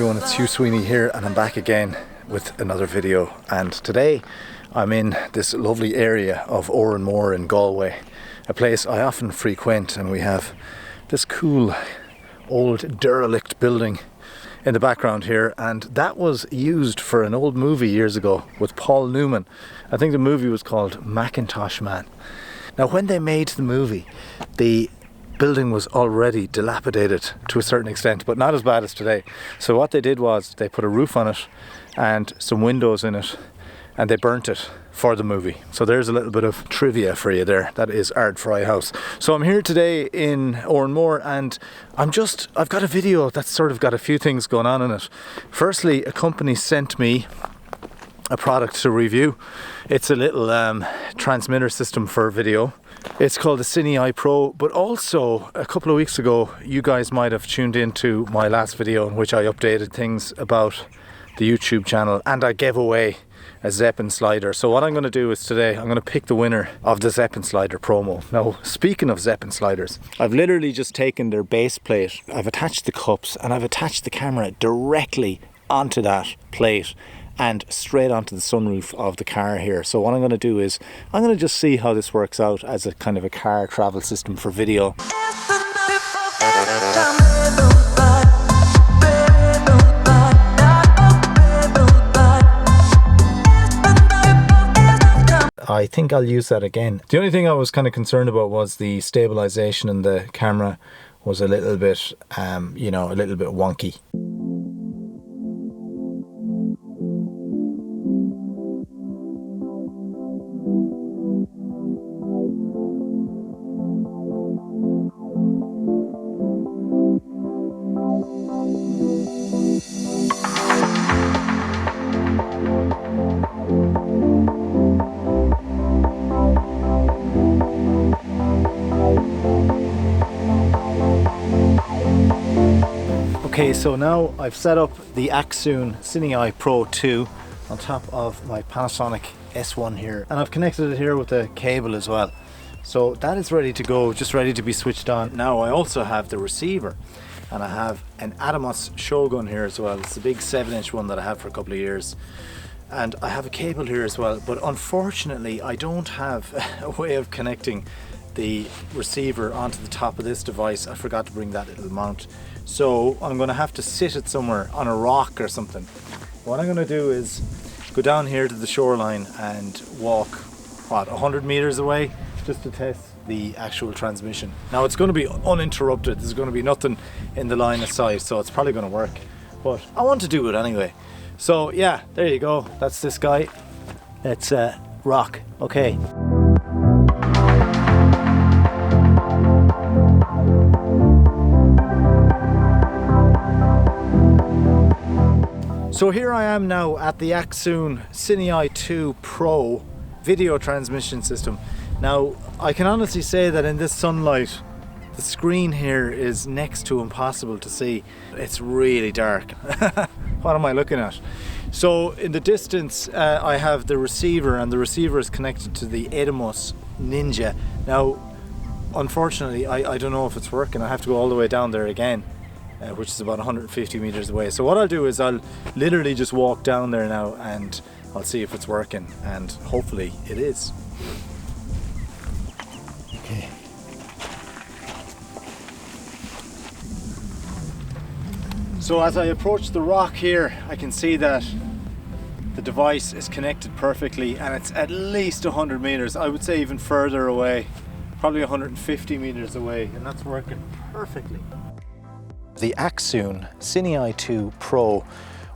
everyone, it's Hugh Sweeney here and I'm back again with another video, and today I'm in this lovely area of Oranmore in Galway, a place I often frequent, and we have this cool old derelict building in the background here, and that was used for an old movie years ago with Paul Newman. I think the movie was called Macintosh Man. Now when they made the movie, the building was already dilapidated to a certain extent, but not as bad as today. So what they did was they put a roof on it and some windows in it, and they burnt it for the movie. So there's a little bit of trivia for you there. That is Ard Fry House. So I'm here today in Oranmore, and I've got a video that's sort of got a few things going on in it. Firstly, a company sent me a product to review. It's a little transmitter system for video. It's called the Cine Eye Pro, but also a couple of weeks ago you guys might have tuned into my last video in which I updated things about the YouTube channel and I gave away a Zeppelin slider. So what I'm going to do is today I'm going to pick the winner of the Zeppelin slider promo. Now, speaking of Zeppelin sliders, I've literally just taken their base plate, I've attached the cups and I've attached the camera directly onto that plate and straight onto the sunroof of the car here. So what I'm going to do is I'm going to just see how this works out as a kind of a car travel system for video. I think I'll use that again. The only thing I was kind of concerned about was the stabilization in the camera was a little bit, a little bit wonky. Okay, so now I've set up the Accsoon CineEye Pro 2 on top of my Panasonic S1 here, and I've connected it here with a cable as well. So that is ready to go, just ready to be switched on. Now I also have the receiver, and I have an Atomos Shogun here as well. It's the big 7-inch one that I have for a couple of years. And I have a cable here as well, but unfortunately I don't have a way of connecting the receiver onto the top of this device. I forgot to bring that little mount. So I'm going to have to sit it somewhere on a rock or something. What I'm going to do is go down here to the shoreline and walk, 100 meters away, just to test the actual transmission. Now it's going to be uninterrupted. There's going to be nothing in the line of sight, so it's probably going to work. But I want to do it anyway. So yeah, there you go. That's this guy. Let's rock. Okay. So here I am now at the Accsoon CineEye 2 Pro video transmission system. Now I can honestly say that in this sunlight the screen here is next to impossible to see. It's really dark. What am I looking at? So in the distance I have the receiver, and the receiver is connected to the Atomos Ninja. Now unfortunately I don't know if it's working. I have to go all the way down there again. Which is about 150 meters away. So what I'll do is I'll literally just walk down there now and I'll see if it's working, and hopefully it is. Okay. So as I approach the rock here, I can see that the device is connected perfectly, and it's at least 100 meters. I would say even further away, probably 150 meters away, and that's working perfectly. The Accsoon CineEye 2 Pro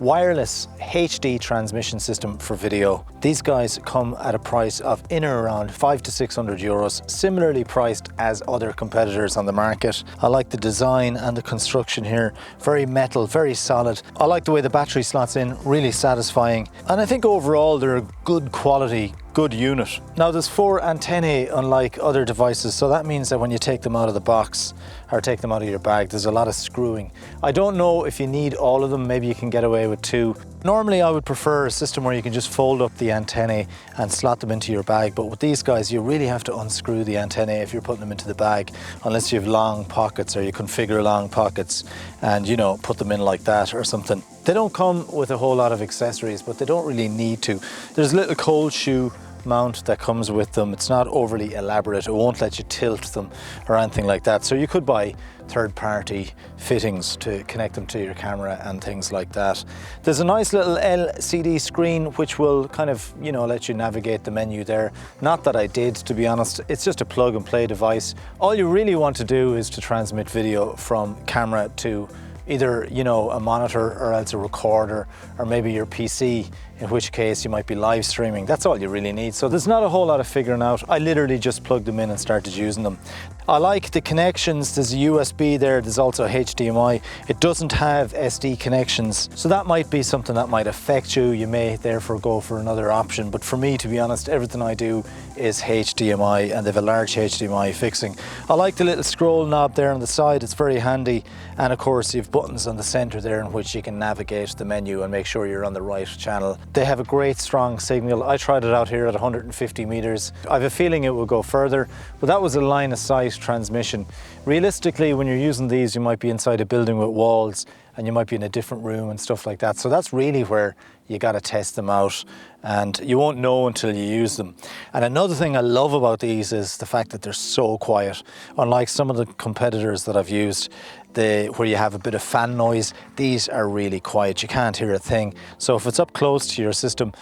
wireless HD transmission system for video. These guys come at a price of in or around 500 to 600 euros, similarly priced as other competitors on the market. I like the design and the construction here, very metal, very solid. I like the way the battery slots in, really satisfying. And I think overall they're a good quality, good unit. Now there's 4 antennae unlike other devices, so that means that when you take them out of the box or take them out of your bag, there's a lot of screwing. I don't know if you need all of them, maybe you can get away with 2. Normally I would prefer a system where you can just fold up the antennae and slot them into your bag, but with these guys you really have to unscrew the antennae if you're putting them into the bag, unless you have long pockets or you configure long pockets and, you know, put them in like that or something. They don't come with a whole lot of accessories, but they don't really need to. There's a little cold shoe mount that comes with them. It's not overly elaborate. It won't let you tilt them or anything like that. So you could buy third-party fittings to connect them to your camera and things like that. There's a nice little LCD screen which will kind of, you know, let you navigate the menu there. Not that I did, to be honest. It's just a plug and play device. All you really want to do is to transmit video from camera to either, you know, a monitor or else a recorder, or maybe your PC, in which case you might be live streaming. That's all you really need. So there's not a whole lot of figuring out. I literally just plugged them in and started using them. I like the connections. There's a USB there. There's also HDMI. It doesn't have SD connections. So that might be something that might affect you. You may therefore go for another option. But for me, to be honest, everything I do is HDMI, and they have a large HDMI fixing. I like the little scroll knob there on the side. It's very handy. And of course, you have buttons on the center there in which you can navigate the menu and make sure you're on the right channel. They have a great strong signal. I tried it out here at 150 meters. I have a feeling it will go further, but that was a line of sight transmission. Realistically, when you're using these, you might be inside a building with walls and you might be in a different room and stuff like that. So that's really where you got to test them out, and you won't know until you use them. And another thing I love about these is the fact that they're so quiet. Unlike some of the competitors that I've used, where you have a bit of fan noise, these are really quiet. You can't hear a thing. So if it's up close to your system,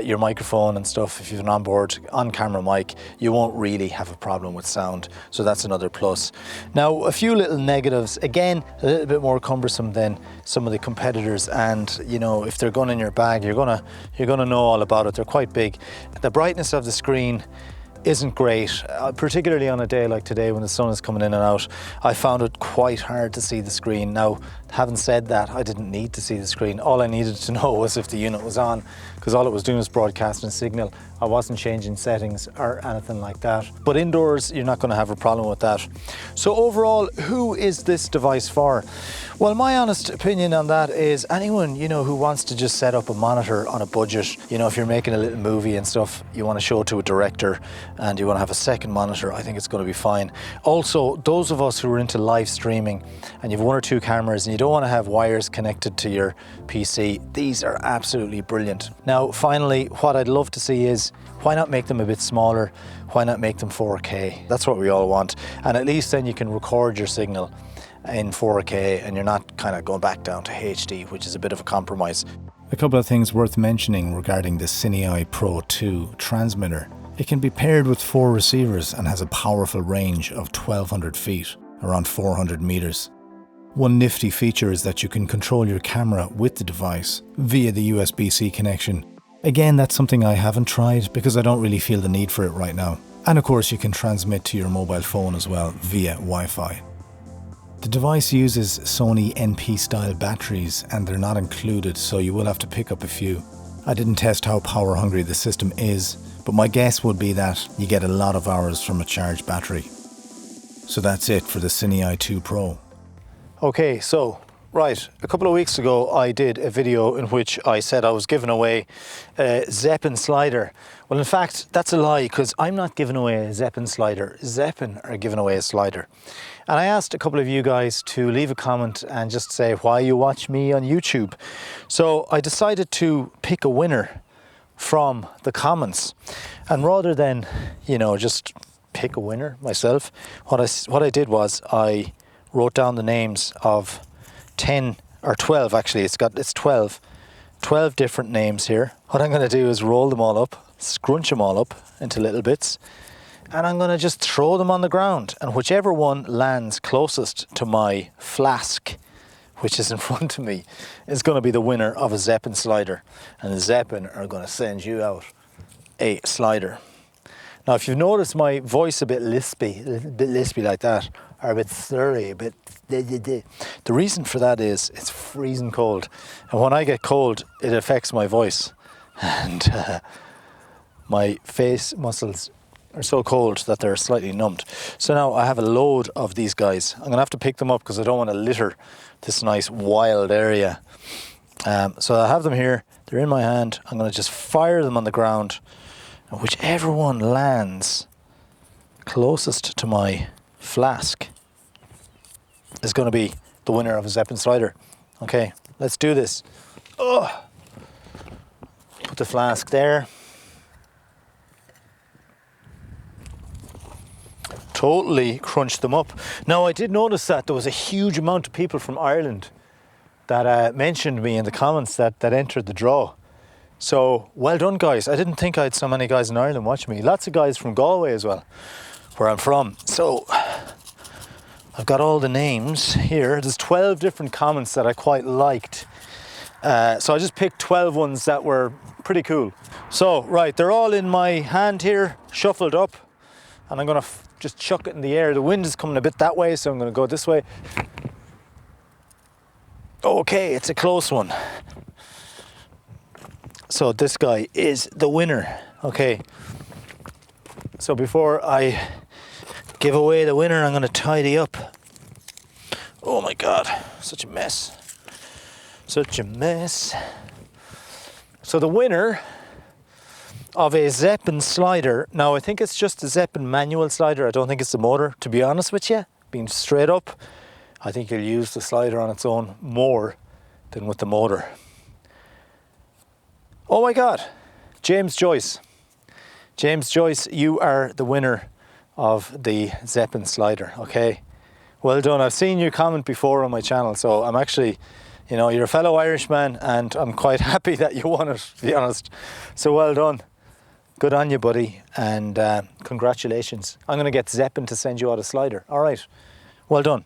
your microphone and stuff, if you have an onboard on-camera mic, you won't really have a problem with sound. So that's another plus. Now, a few little negatives. Again, a little bit more cumbersome than some of the competitors, and you know, if they're going in your bag, you're gonna know all about it. They're quite big. The brightness of the screen isn't great, particularly on a day like today when the sun is coming in and out. I found it quite hard to see the screen. Now, having said that, I didn't need to see the screen. All I needed to know was if the unit was on, because all it was doing was broadcasting signal. I wasn't changing settings or anything like that. But indoors, you're not going to have a problem with that. So overall, who is this device for? Well, my honest opinion on that is anyone, you know, who wants to just set up a monitor on a budget. You know, if you're making a little movie and stuff, you want to show it to a director and you want to have a second monitor, I think it's going to be fine. Also, those of us who are into live streaming and you have one or two cameras and you don't want to have wires connected to your PC, these are absolutely brilliant. Now, finally, what I'd love to see is, why not make them a bit smaller? Why not make them 4K? That's what we all want. And at least then you can record your signal in 4K and you're not kind of going back down to HD, which is a bit of a compromise. A couple of things worth mentioning regarding the CineEye Pro 2 transmitter. It can be paired with 4 receivers and has a powerful range of 1200 feet, around 400 meters. One nifty feature is that you can control your camera with the device via the USB-C connection. Again, that's something I haven't tried because I don't really feel the need for it right now. And of course, you can transmit to your mobile phone as well via Wi-Fi. The device uses Sony NP style batteries and they're not included, so you will have to pick up a few. I didn't test how power hungry the system is, but my guess would be that you get a lot of hours from a charged battery. So that's it for the CineEye 2 Pro. Okay, so right, a couple of weeks ago I did a video in which I said I was giving away a Zeppin slider. Well, in fact, that's a lie, because I'm not giving away a Zeppin slider. Zeppin are giving away a slider. And I asked a couple of you guys to leave a comment and just say why you watch me on YouTube. So I decided to pick a winner from the comments. And rather than, you know, just pick a winner myself, what I did was I wrote down the names of 10 or 12, actually, it's 12 different names here. What I'm going to do is roll them all up, scrunch them all up into little bits, and I'm going to just throw them on the ground, and whichever one lands closest to my flask, which is in front of me, is going to be the winner of a Zeppin slider. And the Zeppin are going to send you out a slider. Now, if you've noticed my voice a bit lispy like that, or a bit slurry, a bit the reason for that is it's freezing cold. And when I get cold, it affects my voice. And my face muscles are so cold that they're slightly numbed. So now I have a load of these guys. I'm going to have to pick them up because I don't want to litter this nice wild area. So I have them here, they're in my hand. I'm going to just fire them on the ground, and whichever one lands closest to my flask is going to be the winner of a Zeppelin slider. Okay, let's do this. Oh, put the flask there. Totally crunched them up. Now I did notice that there was a huge amount of people from Ireland that mentioned me in the comments that entered the draw. So well done, guys. I didn't think I had so many guys in Ireland watching me. Lots of guys from Galway as well, where I'm from. So I've got all the names here. There's 12 different comments that I quite liked. So I just picked 12 ones that were pretty cool. So, right, they're all in my hand here, shuffled up, and I'm gonna just chuck it in the air. The wind is coming a bit that way, so I'm gonna go this way. Okay, it's a close one. So this guy is the winner. Okay. So before I give away the winner, I'm gonna tidy up. Oh my God, such a mess. Such a mess. So the winner of a Zeppelin slider, now I think it's just a Zeppelin manual slider, I don't think it's the motor, to be honest with you, being straight up. I think you'll use the slider on its own more than with the motor. Oh my God, James Joyce. James Joyce, you are the winner of the Zeppelin slider, okay? Well done. I've seen you comment before on my channel, so I'm actually, you know, you're a fellow Irishman and I'm quite happy that you won it, to be honest. So well done. Good on you, buddy, and congratulations. I'm going to get Zeppelin to send you out a slider. All right, well done.